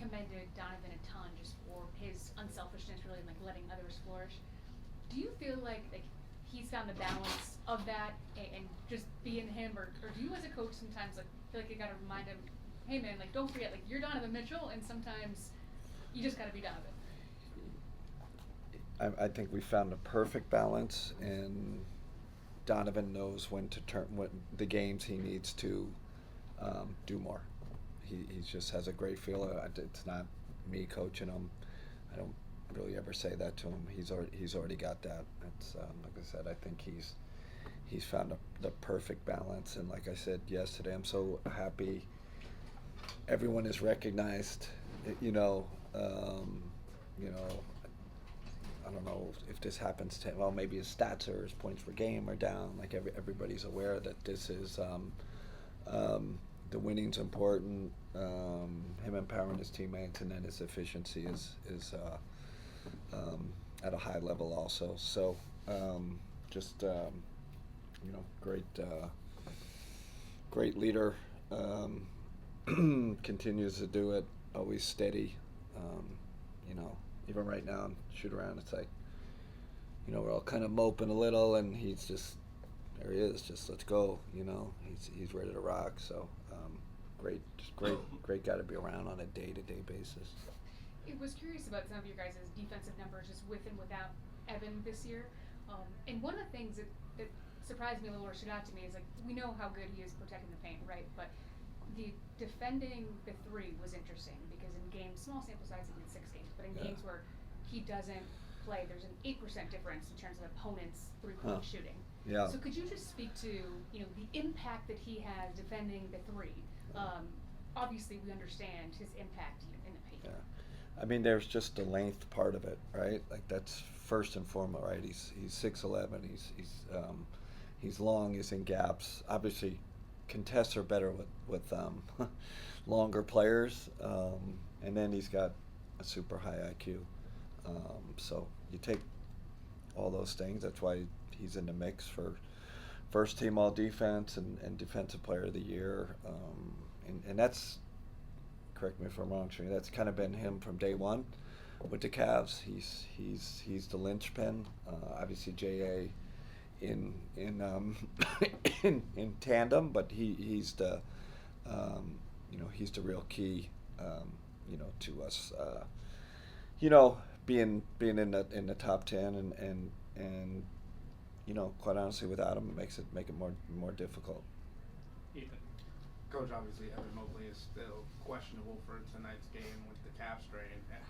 commended Donovan a ton just for his unselfishness, really, and like letting others flourish. Do you feel like he's found the balance of that and just being him, or do you as a coach sometimes like feel like you gotta remind him, hey man, like don't forget, like you're Donovan Mitchell, and sometimes you just gotta be Donovan. I think we found a perfect balance, and Donovan knows when to turn what the games he needs to do more. He just has a great feel. It's not me coaching him. I don't really ever say that to him. He's already got that. It's like I said. I think he's found the perfect balance. And like I said yesterday, I'm so happy. Everyone is recognized. You know. You know. I don't know if this happens to him. Well, maybe his stats or his points per game are down. Like everybody's aware that this is the winning's important. Him empowering his teammates, and then his efficiency is at a high level also. So just great leader. Continues to do it. Always steady. You know. Even right now, shoot around, it's like, we're all kind of moping a little, and he's just, there he is, just let's go, he's ready to rock. So, great guy to be around on a day-to-day basis. I was curious about some of your guys' defensive numbers just with and without Evan this year. And one of the things that surprised me a little or stood out to me is like we know how good he is protecting the paint, right? But the defending the three was interesting because in games, small sample size, he did 6 games, but in games where he doesn't play, there's an 8% difference in terms of opponents' three-point shooting. Yeah. So could you just speak to the impact that he has defending the three? Obviously, we understand his impact in the paint. Yeah. I mean, there's just the length part of it, right? Like that's first and foremost, right? He's 6'11". He's long. He's in gaps. Obviously, contests are better with longer players, and then he's got a super high IQ. So you take all those things. That's why he's in the mix for first team all defense and defensive player of the year. And that's, correct me if I'm wrong, Shereen, that's kind of been him from day one with the Cavs. He's the linchpin. Obviously, JA in in tandem, but he's the he's the real key to us being in the top 10 and quite honestly without him it make it more difficult. Ethan. Coach, obviously Evan Mobley is still questionable for tonight's game with the calf strain. And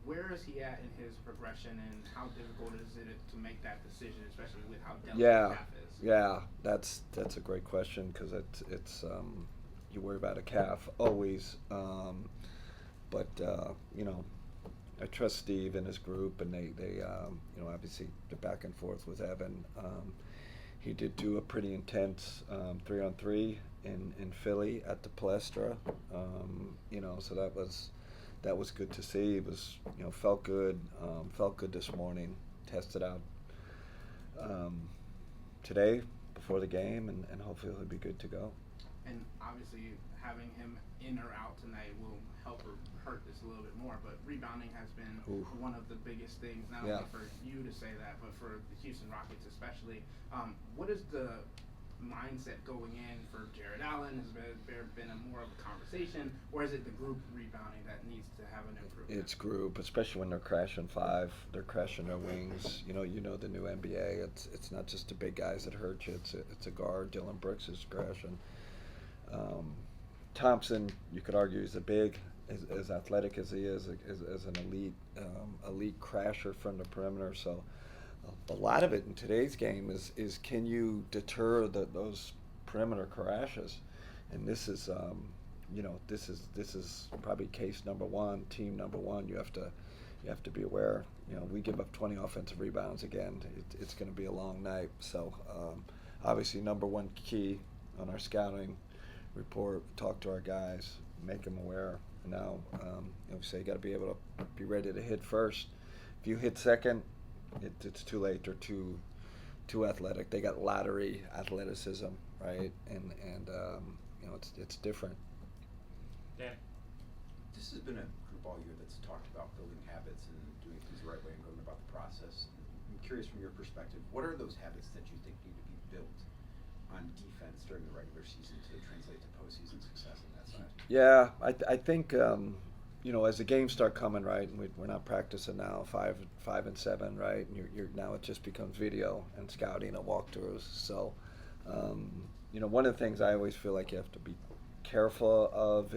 where is he at in his progression, and how difficult is it to make that decision, especially with how delicate the calf is? Yeah, that's a great question because it's you worry about a calf always, but I trust Steve and his group, and they obviously the back and forth with Evan. He did do a pretty intense 3-on-3 in Philly at the Palestra, so that was good to see. It was, felt good this morning. Tested out today before the game, and hopefully he'll be good to go. And obviously having him in or out tonight will help or hurt this a little bit more, but rebounding has been one of the biggest things, not only for you to say that, but for the Houston Rockets especially. What is the mindset going in for Jared Allen? Has there been more of a conversation, or is it the group rebounding that needs to have an improvement? It's group, especially when they're crashing 5. They're crashing their wings. The new NBA. It's not just the big guys that hurt you. It's a guard. Dylan Brooks is crashing. Thompson, you could argue, is a big, as athletic as he is, as an elite crasher from the perimeter. So a lot of it in today's game is can you deter those perimeter crashes, and this is this is probably case number one, team number one. You have to be aware. We give up 20 offensive rebounds again. It's going to be a long night. So obviously number one key on our scouting report, talk to our guys, make them aware. And now we say you got to be able to be ready to hit first. If you hit second, it's too late. They're too athletic. They got lottery athleticism, right? And it's different. Dan. To This has been a group all year that's talked about building habits and doing things the right way and going about the process. I'm curious from your perspective, what are those habits that you think need to be built on defense during the regular season to translate to postseason success on that side? Yeah, I think as the games start coming, right, and we're not practicing now 5 and 7, right, and you're now it just becomes video and scouting and walkthroughs. So, one of the things I always feel like you have to be careful of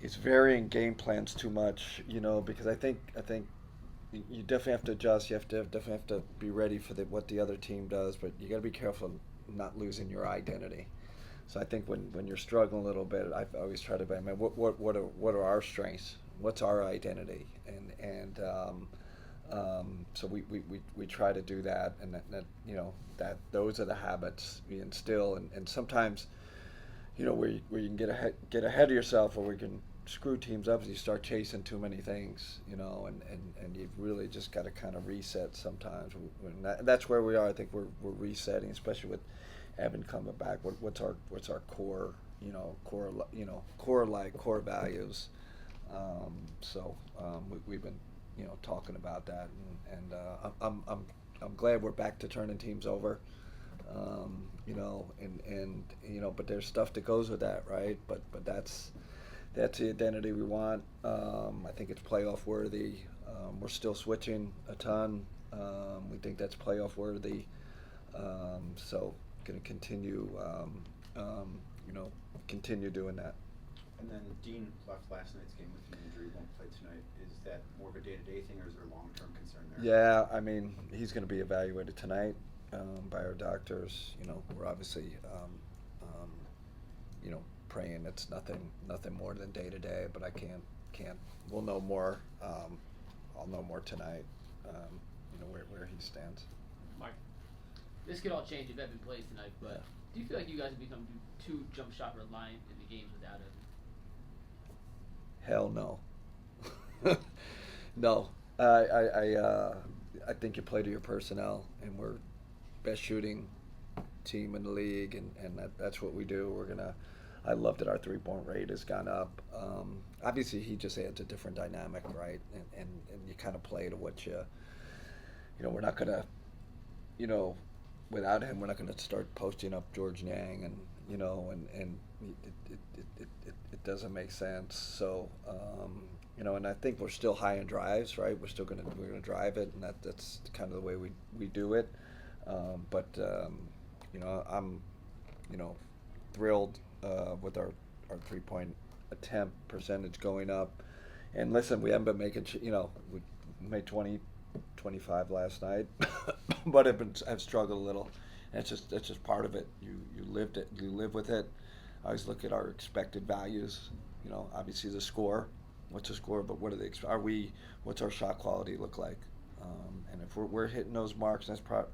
is varying game plans too much, because I think you definitely have to adjust. You definitely have to be ready for what the other team does, but you got to be careful not losing your identity. So I think when you're struggling a little bit, I always try to be, what are our strengths? What's our identity? And so we try to do that, and that those are the habits we instill, and sometimes where you can get ahead of yourself, or where you can screw teams up, is you start chasing too many things, and you've really just got to kind of reset sometimes. That's where we are. I think we're resetting, especially with Evan coming back. What's our core, core values. We've been talking about that, and I'm glad we're back to turning teams over. But there's stuff that goes with that, right? But that's the identity we want. I think it's playoff worthy. We're still switching a ton. We think that's playoff worthy. So going to continue, continue doing that. And then Dean left last night's game with an injury, won't play tonight. Is that more of a day-to-day thing, or is there a long-term concern there? Yeah, I mean, he's going to be evaluated tonight by our doctors. We're obviously, praying it's nothing more than day-to-day, but I can't. We'll know more. I'll know more tonight. Where he stands. Mark, this could all change if Evan plays tonight, but do you feel like you guys have become too jump shot reliant in the games without Evan? Hell no. No. I think you play to your personnel, and we're best shooting team in the league, and that's what we do. I love that our 3-point rate has gone up. Obviously, he just adds a different dynamic, right? And you kind of play to what we're not going to, without him, we're not going to start posting up George Niang, and it doesn't make sense. So, and I think we're still high in drives, right? We're going to drive it, and that's kind of the way we do it. I'm, thrilled with our 3-point attempt percentage going up. And listen, we haven't been making, we made 20, 25 last night, but I've struggled a little. And it's just part of it. You live with it. I always look at our expected values. Obviously the score. What's the score? But what what's our shot quality look like? And if we're hitting those marks, that's part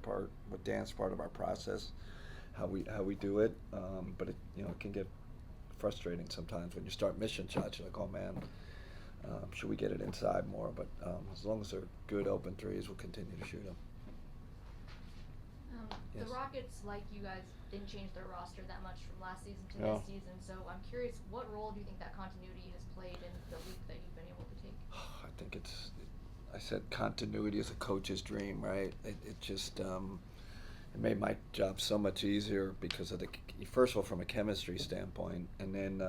what Dan's part of our process, how we do it. But it can get frustrating sometimes when you start missing shots. You're like, oh man, should we get it inside more? But as long as they're good open threes, we'll continue to shoot them. The Rockets, like you guys, didn't change their roster that much from last season to this season. So I'm curious, what role do you think that continuity has played in the leap that you've been able to take? I think I said continuity is a coach's dream, right? It just it made my job so much easier because of first of all, from a chemistry standpoint, and then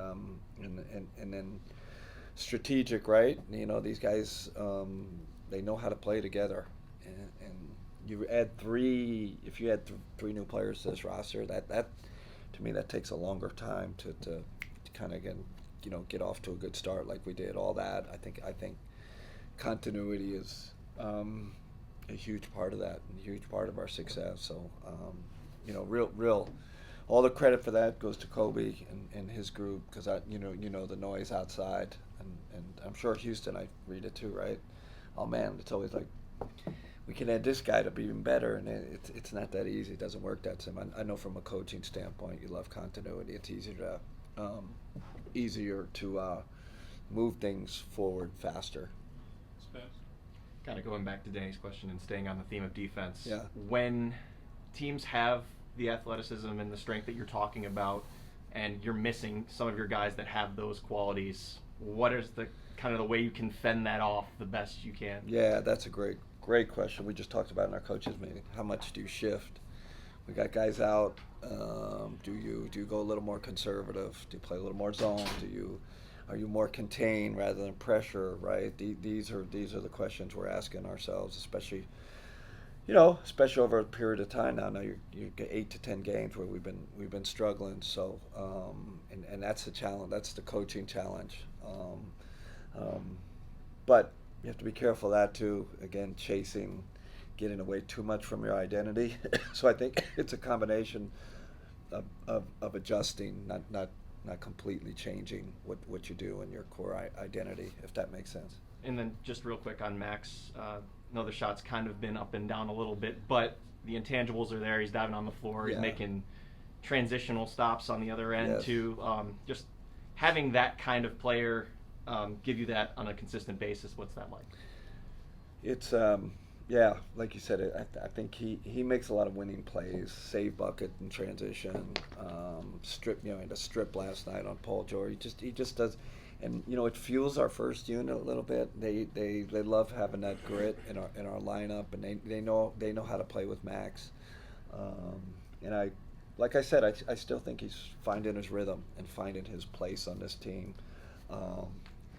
and then strategic, right? These guys, they know how to play together, and you add if you add three new players to this roster, that to me that takes a longer time to kind of get off to a good start like we did. All that I think continuity is a huge part of that, and a huge part of our success. So real all the credit for that goes to Kobe and his group, because the noise outside, and I'm sure Houston, I read it too, right? Oh man, it's always like, we can add this guy to be even better, and it's not that easy. It doesn't work that simple. I know from a coaching standpoint, you love continuity. It's easier to move things forward faster. Kind of going back to Danny's question and staying on the theme of defense. Yeah. When teams have the athleticism and the strength that you're talking about, and you're missing some of your guys that have those qualities. What is the kind of the way you can fend that off the best you can? Yeah, that's a great question. We just talked about in our coaches meeting. How much do you shift? We got guys out. Do you go a little more conservative? Do you play a little more zone? Are you more contained rather than pressure? Right. These are the questions we're asking ourselves, especially over a period of time now. Now you get 8 to 10 games where we've been struggling. So and that's the challenge. That's the coaching challenge. But you have to be careful of that too. Again, getting away too much from your identity. So I think it's a combination of adjusting, not completely changing what you do in your core identity, if that makes sense. And then just real quick on Max, know the shot's kind of been up and down a little bit, but the intangibles are there. He's diving on the floor. He's making transitional stops on the other end too. Just having that kind of player give you that on a consistent basis, what's that like? It's like you said, I think he makes a lot of winning plays, save bucket in transition, strip, he had a strip last night on Paul George. He just does, and it fuels our first unit a little bit. They love having that grit in our lineup, and they know how to play with Max. And like I said, I still think he's finding his rhythm and finding his place on this team.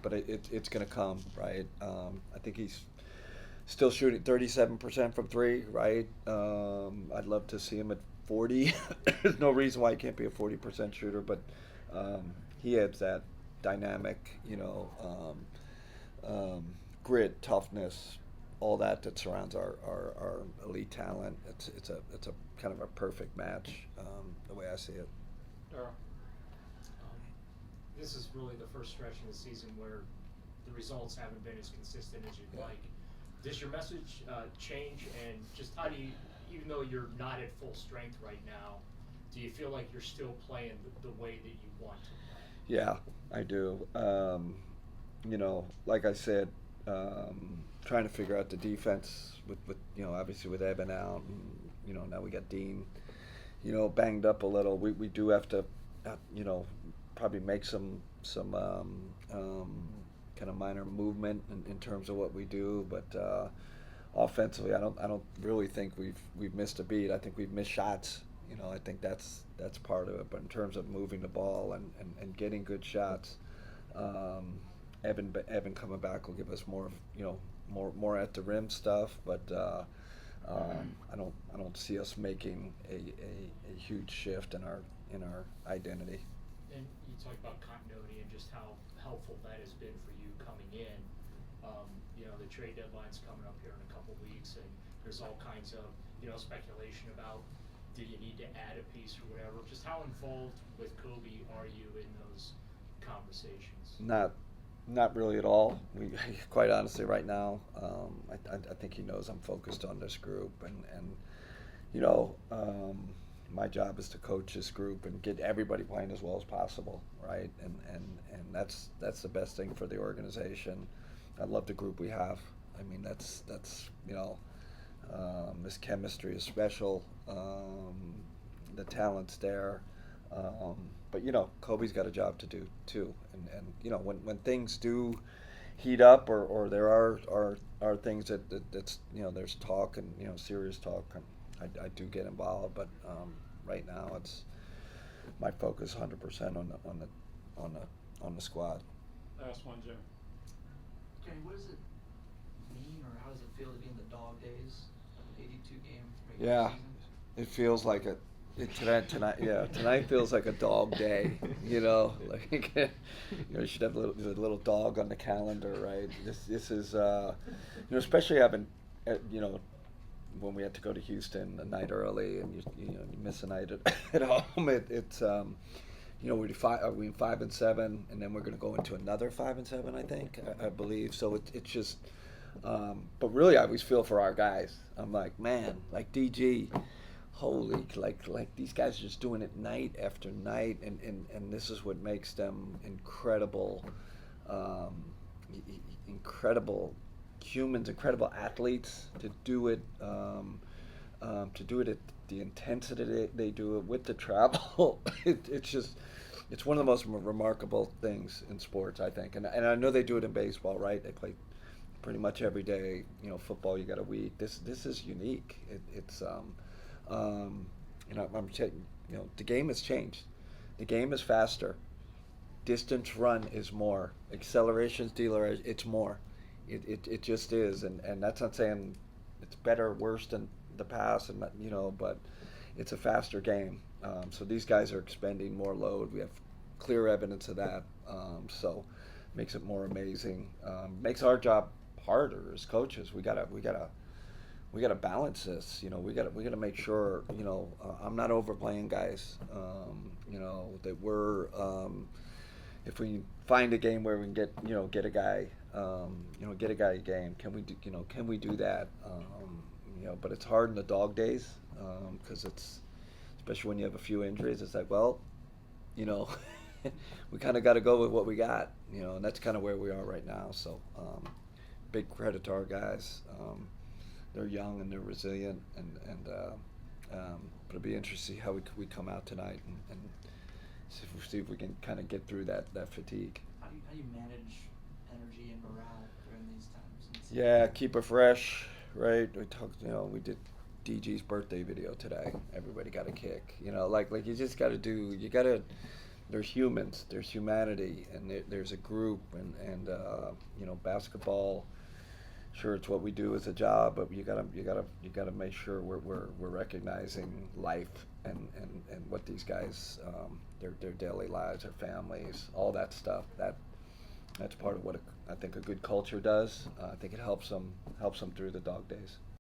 But it's going to come, right? I think he's still shooting 37% from three, right? I'd love to see him at 40. There's no reason why he can't be a 40% shooter, but he adds that dynamic, grit, toughness, all that surrounds our elite talent. It's a kind of a perfect match, the way I see it. Darryl, this is really the first stretch in the season where the results haven't been as consistent as you'd like. Does your message change, and just how do you, even though you're not at full strength right now, do you feel like you're still playing the way that you want to play? Yeah, I do. Like I said, trying to figure out the defense with obviously with Evan out, and now we got Dean, banged up a little. We do have to, probably make some kind of minor movement in terms of what we do, but offensively, I don't really think we've missed a beat. I think we've missed shots. I think that's part of it. But in terms of moving the ball and getting good shots, Evan coming back will give us more at the rim stuff. But I don't see us making a huge shift in our identity. And you talk about continuity and just how helpful that has been for you coming in. The trade deadline's coming up here in a couple weeks, and there's all kinds of speculation about did you need to add a piece or whatever. Just how involved with Kobe are you in those conversations? Not really at all. We quite honestly right now, I think he knows I'm focused on this group, and my job is to coach this group and get everybody playing as well as possible, right? And that's the best thing for the organization. I love the group we have. I mean, that's this chemistry is special. The talent's there, but Kobe's got a job to do too. And when things do heat up, or there are things that's there's talk and serious talk, I do get involved. But right now it's my focus 100% on the squad. Last one, Jim. Okay, what does it mean, or how does it feel to be in the dog days of an 82-game regular Yeah, season? it feels like tonight feels like a dog day. Like you should have a little dog on the calendar, right? This is especially having when we had to go to Houston a night early, and you miss a night at home. It's we're 5-7, and then we're going to go into another 5-7, I think, I believe. So it's just, but really, I always feel for our guys. I'm like, man, like DG, holy, like these guys are just doing it night after night, and this is what makes them incredible humans, incredible athletes. To do it at the intensity they do it with the travel, it's just it's one of the most remarkable things in sports, I think, and I know they do it in baseball, right? They play pretty much every day. You know, football you got a week. This is unique. It's you know, you know, the game has changed. The game is faster. Distance run is more. Accelerations dealer, it's more. It just is, and that's not saying it's better or worse than the past, and you know, but it's a faster game. So these guys are expending more load. We have clear evidence of that. So makes it more amazing. Makes our job harder as coaches. We gotta balance this. You know, we gotta make sure. You know, I'm not overplaying guys. You know, that we're if we find a game where we can get a guy a game. Can we do that? You know, but it's hard in the dog days because it's especially when you have a few injuries. It's like, well, you know, we kind of got to go with what we got. You know, and that's kind of where we are right now. So, big credit to our guys. They're young and they're resilient, and but it'll be interesting to see how we come out tonight and see if we can kind of get through that fatigue. How do you manage energy and morale during these times? Yeah, keep it fresh, right? We talked, you know, we did DG's birthday video today. Everybody got a kick, you know, like you just got to there's humans, there's humanity, and there's a group, and you know, basketball. Sure, it's what we do as a job, but you gotta make sure we're recognizing life and what these guys their daily lives, their families, all that stuff. That's part of what I think a good culture does. I think it helps them through the dog days.